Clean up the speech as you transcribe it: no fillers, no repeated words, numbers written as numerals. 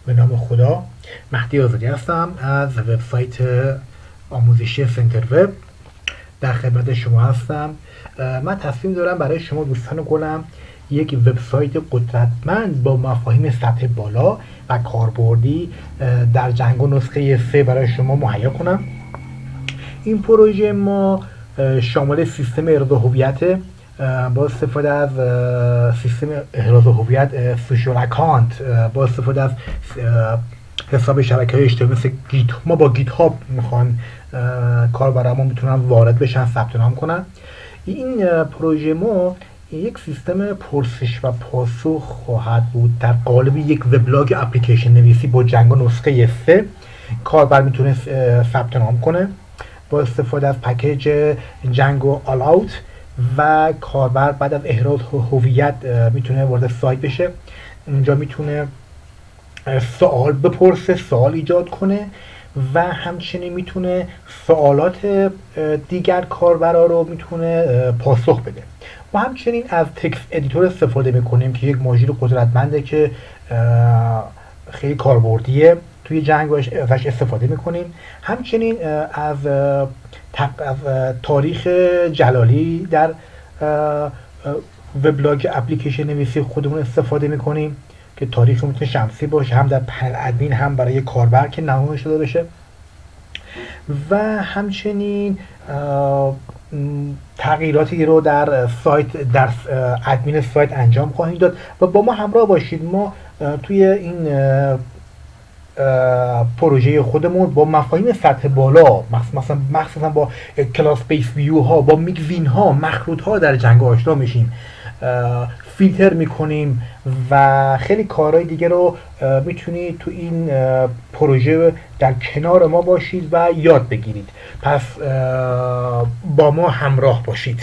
به نام خدا. مهدی آزادی هستم از وبسایت آموزشی سنتر وب، در خدمت شما هستم. من تصمیم دارم برای شما دوستان گلم یک وبسایت قدرتمند با مفاهیم سطح بالا و کاربردی در جنگو نسخه 3 برای شما مهیا کنم. این پروژه ما شامل سیستم احراز هویت با استفاده از سیستم احراز هویت سوشال اکانت، با استفاده از حساب شبکه‌های اجتماعی مثل ما با گیت هاب میخوان کاربرامون میتونن وارد بشن، ثبت نام کنن. این پروژه ما یک سیستم پرسش و پاسخ خواهد بود در قالب یک وبلاگ اپلیکیشن نویسی با جنگو نسخه 3. کاربر میتونه ثبت نام کنه با استفاده از پکیج جنگو آل اوت و کاربر بعد از احراز هویت میتونه وارد سایت بشه. اونجا میتونه سوال بپرسه، سوال ایجاد کنه و همچنین میتونه سوالات دیگر کاربرا رو میتونه پاسخ بده. ما همچنین از تکست ادیتور استفاده میکنیم که یک ماژول قدرتمنده که خیلی کاربردیه، توی جنگ ازش استفاده میکنیم. همچنین از تاریخ جلالی در وبلاگ اپلیکیشن نویسی خودمون استفاده میکنیم که تاریخ میتونه شمسی باشه، هم در پنل ادمین هم برای کاربر که نمایش داده بشه. و همچنین تغییراتی رو در سایت، در ادمین سایت انجام خواهیم داد و با ما همراه باشید. ما توی این پروژه خودمون با مفاهیم سطح بالا، مخصوصا با کلاس بیس ویو ها، با میگزین ها، مخروط ها در جنگ آشنا میشیم، فیلتر میکنیم و خیلی کارهای دیگه رو میتونید تو این پروژه در کنار ما باشید و یاد بگیرید. پس با ما همراه باشید.